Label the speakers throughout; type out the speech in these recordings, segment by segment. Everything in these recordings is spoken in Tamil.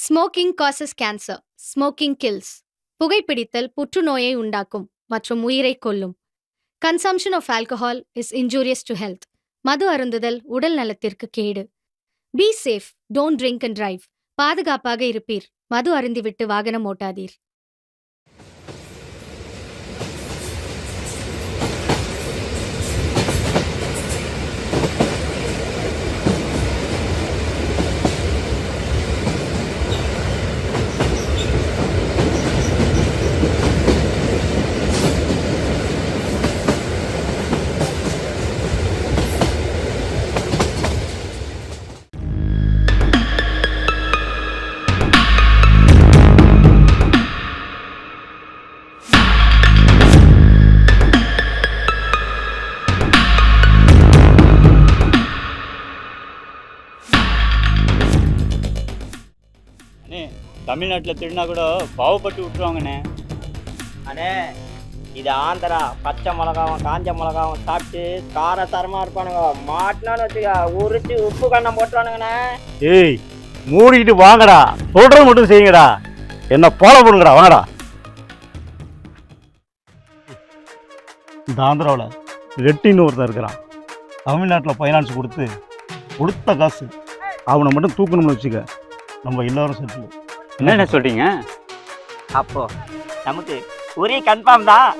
Speaker 1: Smoking causes cancer. Smoking kills. புகைப்பிடித்தல் புற்றுநோயை உண்டாக்கும் மற்றும் உயிரை கொல்லும். Consumption of alcohol is injurious to health. மது அருந்துதல் உடல் நலத்திற்கு கேடு. Be safe, don't drink and drive. பாதுகாப்பாக இருப்பீர். மது அருந்திவிட்டு வாகனம் ஓட்டாதீர்.
Speaker 2: தமிழ்நாட்டில் திருடினா கூட பாவப்பட்டு விட்டுருவாங்கண்ணே.
Speaker 3: அண்ணே இது ஆந்திரா. பச்சை மிளகாவும் காஞ்ச மிளகாவும் சாப்பிட்டு காரசாரமாக இருப்பானுங்க. மாட்டினான்னு வச்சுக்க உரிச்சு உப்பு கண்ணம் போட்டுருவானுங்கண்ணே.
Speaker 2: ஏய் மூடிக்கிட்டு வாங்கடா, சொல்கிறது மட்டும் செய்யுங்கடா, என்ன ஃபாலோ பண்ணுங்கடா, வாங்கடா. இந்த ஆந்திராவில் ரெட்டின்னு ஒருத்தன் இருக்கிறான். தமிழ்நாட்டில் ஃபைனான்ஸ் கொடுத்த காசு அவனை மட்டும் தூக்கணும்னு வச்சுக்க, நம்ம எல்லாரும் செட்டில். என்ன சொல்கிறீங்க?
Speaker 3: அப்போ நமக்கு ஒரே கன்ஃபார்ம் தான்.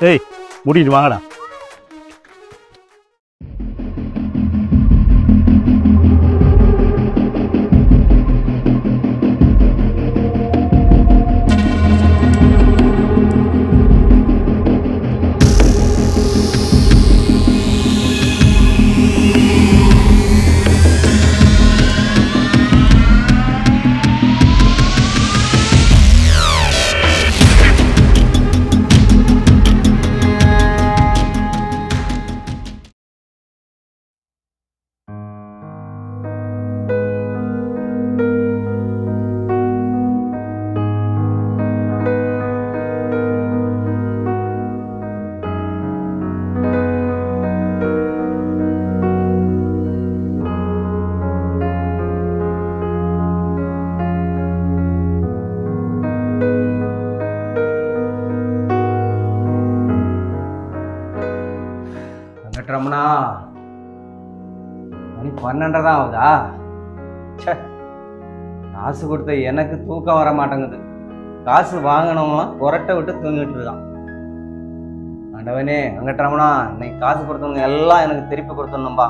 Speaker 2: ஏய் மூடிட்டு வாங்கடா.
Speaker 4: ரமணா, மணி 12 தான் ஆகுதா? காசு கொடுத்த எனக்கு தூக்கம் வர மாட்டேங்குது. காசு வாங்கினவங்களாம் புரட்டை விட்டு தூங்கிட்டு இருக்கான். ஆண்டவனே, ரமணா, இன்னைக்கு காசு கொடுத்தவங்க எல்லாம் எனக்கு திருப்பி கொடுத்துடணும்பா.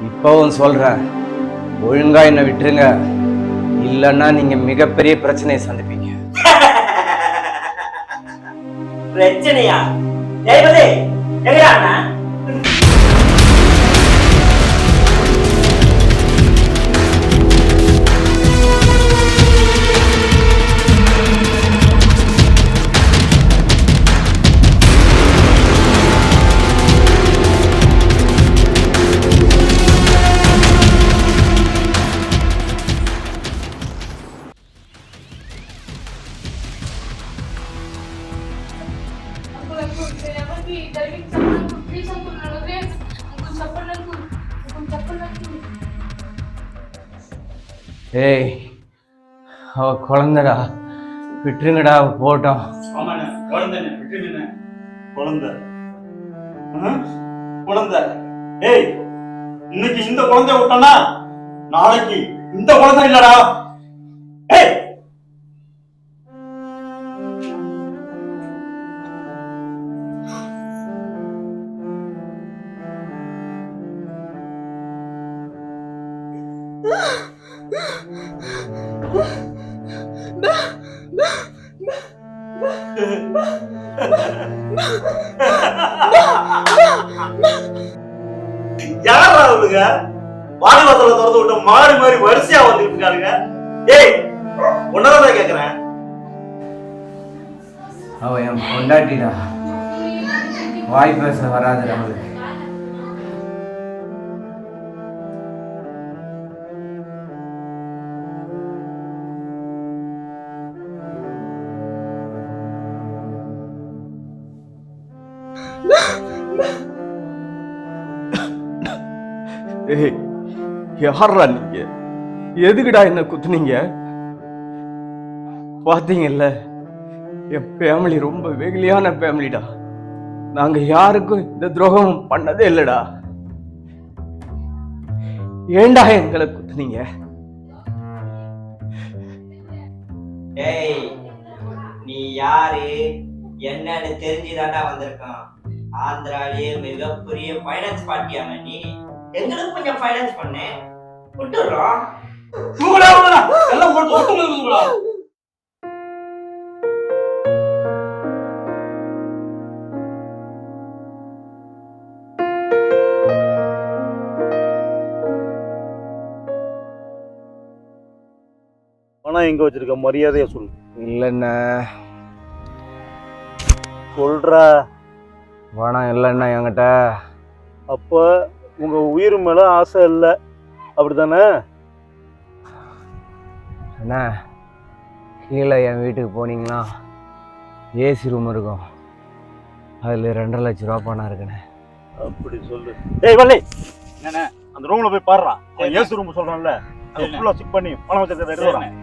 Speaker 4: இப்பவும் சொல்றேன், ஒழுங்கா என்னை விட்டுருங்க, இல்லைன்னா நீங்க மிகப்பெரிய பிரச்சனையை சந்திப்பீங்க.
Speaker 3: பிரச்சனையா? ஜெயபதி எங்கடா அண்ணா?
Speaker 4: ஏய், அவ குழந்தைடா, விட்டுருங்கடா, அவ போட்டோம்.
Speaker 2: ஆமாண்ணே, குழந்தைண்ணே, விட்டுருங்கண்ணே. குழந்தை குழந்தை. ஏய், இன்னைக்கு இந்த குழந்தைய விட்டோம்னா நாளைக்கு இந்த குழந்தை இல்லடா. ஏய், யாரா அவளுங்க? வாலிவாசல திறந்து விட்ட மாறி மாறி வரிசையா வந்துட்டு இருக்காளுங்க. ஏய், உன்னதான் கேக்குறேன்.
Speaker 4: அவ என் பொண்டாட்டிடா, வாய் பேச வராது அவளுக்கு.
Speaker 5: ஏய், யாரா நீங்க? எதுக்குடா என்ன குத்துனீங்க? பாத்தீங்கல்ல, என் ஃபேமிலி ரொம்ப வெகுலியான ஃபேமிலிடா. நாங்க யாருக்கும் இந்த துரோகம் பண்ணதே இல்லடா. ஏண்டா எங்களை குத்துனீங்க?
Speaker 3: ஏய், நீ யாரு என்னன்னு தெரிஞ்சுதாண்டா வந்திருக்கான். ஆந்திராலேயே மிகப்பெரிய ஃபைனான்ஸ் பார்ட்டியாம நீ. எங்களுக்கு கொஞ்சம் ஃபைனான்ஸ் பண்ணு, விட்டுடுறோம்.
Speaker 2: எல்லாம் போட்டு ஒட்டுங்களா? பணம் எங்க வச்சிருக்க? மரியாதையா சொல்லு.
Speaker 4: இல்லைண்ணா,
Speaker 2: சொல்ற.
Speaker 4: பணம் இல்லைண்ணா என்கிட்ட.
Speaker 2: அப்ப உங்க உயிர் மேல ஆசை இல்லை, அப்படித்தானே?
Speaker 4: அண்ணா, கீழே என் வீட்டுக்கு போனீங்கன்னா ஏசி ரூம் இருக்கும், அதில் 2.5 லட்ச ரூபா பணம் இருக்குண்ணே.
Speaker 2: அப்படி சொல்லு. ஏய் வள்ளி, என்னண்ணே அந்த ரூம்ல போய் பாடுறா. ஏசி ரூம் சொல்றான்ல, அது ஃபுல்லா செக் பண்ணி பணம் வச்சிருக்கிறத எடுத்து வரேன்.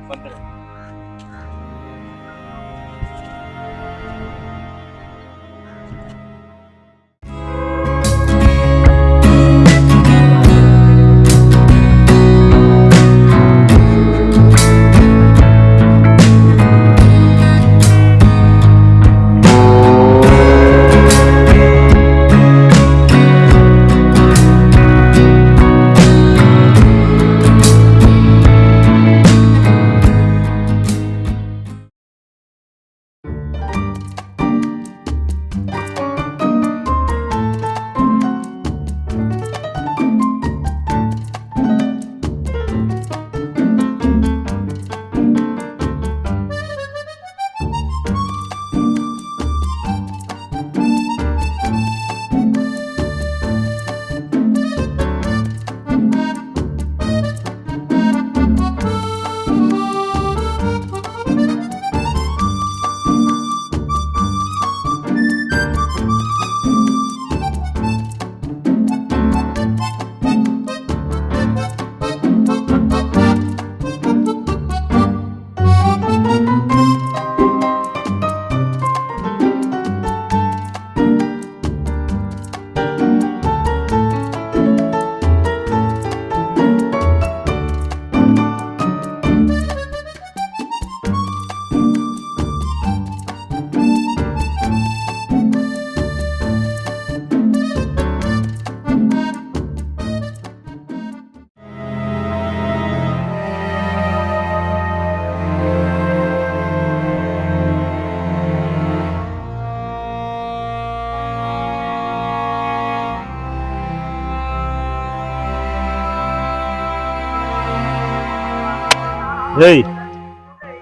Speaker 2: ஏய்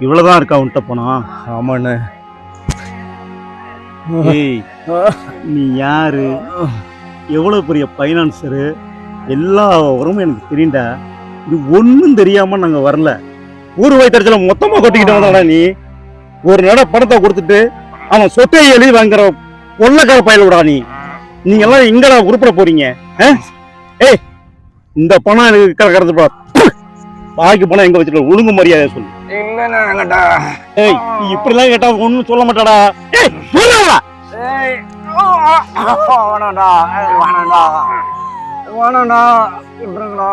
Speaker 2: இவ்வளவுதான் இருக்கா உன்கிட்ட பணம்?
Speaker 5: ஆமாண்ணே.
Speaker 2: ஏய் நீ யாரு, எவ்வளவு பெரிய பைனான்சரு, எல்லா விவரமும் எனக்கு தெரியும்டா. இது ஒன்றும் தெரியாம நாங்க வரல. ஊர் வயிற்றுல மொத்தமா கொட்டிக்கிட்டு வந்தாடா நீ. ஒரு நட பணத்தை கொடுத்துட்டு அவன் சொத்தை எழுதி வாங்குற கொள்ளக்கார பயில விடா நீ. நீங்க எல்லாம் எங்கடா உருப்பட போறீங்க? ஏய் இந்த பணம் எனக்கு கடந்து பாக்கி பணம் எங்க வச்சுட்டு ஒழுங்கு மரியாதை சொல்லு.
Speaker 5: இல்லைண்ணா.
Speaker 2: ஏய் நீ இப்படிலாம் கேட்டா ஒன்னும் சொல்ல மாட்டாடா. ஏய் சொல்லுடா.
Speaker 5: வேணாண்டா வேணாண்டா வேணாண்டா விட்டுருங்கடா.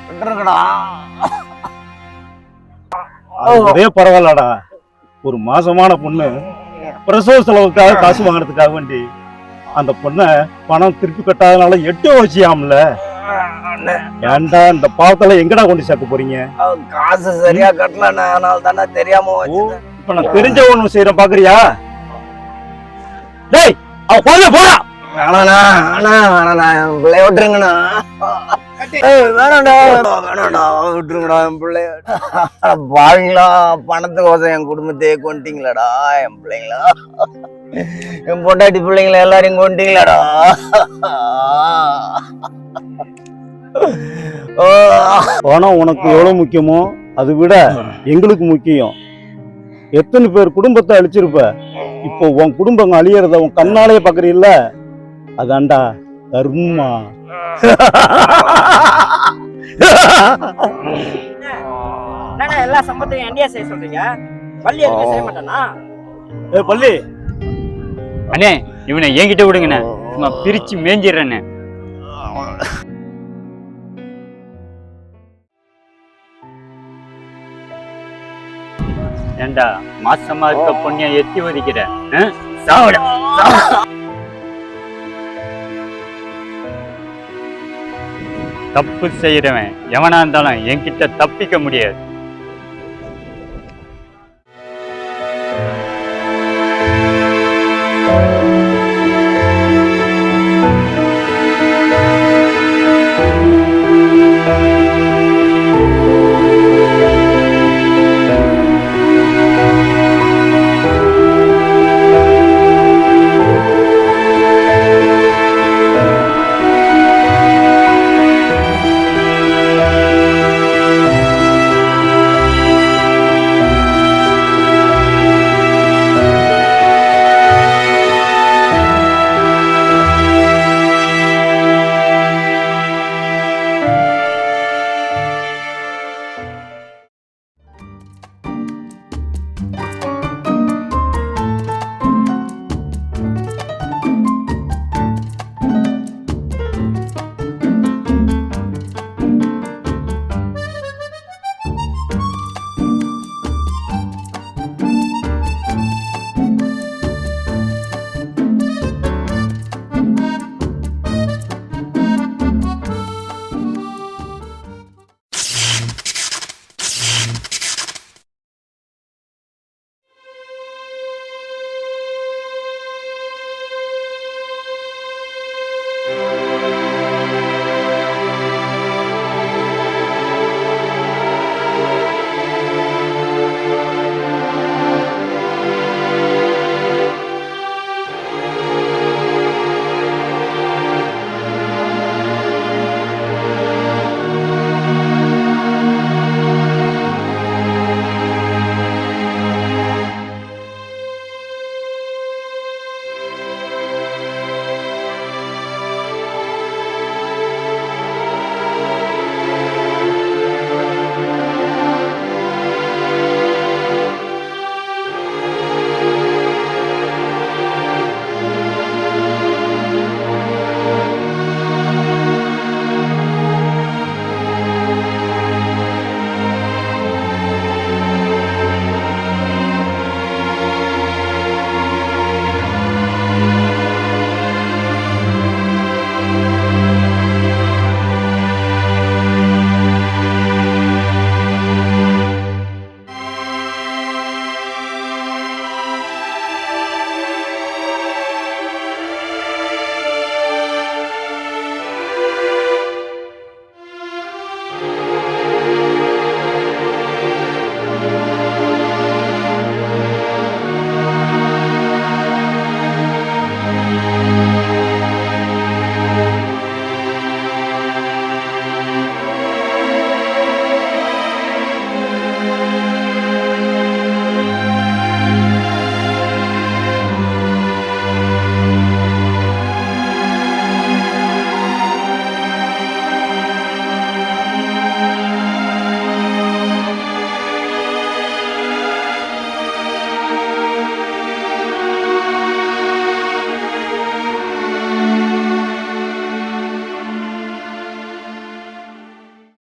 Speaker 5: விட்டுருங்கடா.
Speaker 2: அதே பரவாயில்லடா. ஒரு மாசமான பொண்ணு பிரசவ செலவுக்காக காசு வாங்குறதுக்காக வேண்டி அந்த பொண்ணை பணம் திருப்பி கட்டாதனால 8 வச்சியாம்ல. ஏன்டா இந்த பாவத்துல எங்கடா கொண்டு சேர்க்க போறீங்க?
Speaker 5: காசு சரியா கட்டலண்ணா, அதனால தானே தெரியாம
Speaker 2: இப்ப நான் தெரிஞ்ச ஒண்ணு செய்யறேன் பாக்குறியா? டேய் அவ போல போடா.
Speaker 5: வேணாண்ணா அண்ணா வேணாண்ணா, என் பிள்ளைய விட்டுருங்கண்ணா. வேணாண்டா வேணாண்டா விட்டுருங்கடா என் பிள்ளைய. பாவீங்களா, பணத்துக்கோசம் என் குடும்பத்தையே கொண்டீங்களாடா. என் பிள்ளைங்களா, என் பொண்டாட்டி பிள்ளைங்கள எல்லாரையும் கொண்டீங்களாடா.
Speaker 2: பணம் உனக்கு எவ்வளவு முக்கியமோ அதை விட எங்களுக்கு முக்கியம். எத்தனை பேர் குடும்பத்தை அழிச்சிருப்ப, இப்போ உன் குடும்பம் அழியறத உன் கண்ணாலே பாக்குறீல்ல, அதான்டா கர்மா.
Speaker 3: என்னண்ணே எல்லா சம்பத்தையும் என்டியா செய்ய சொல்றீங்க? பள்ளி எதுவுமே செய்ய மாட்டானா?
Speaker 2: ஏ பள்ளி,
Speaker 6: அண்ணே இவனை என்கிட்ட விடுங்கண்ணே, சும்மா பிரிச்சு மேஞ்சிடுறேண்ணே. ஏண்டா மாசமா இருக்க பொண்ணிய எத்தி ஒதிக்கிற? சாவட தப்பு செய்யறவன் எவனா இருந்தாலும் என்கிட்ட தப்பிக்க முடியாது.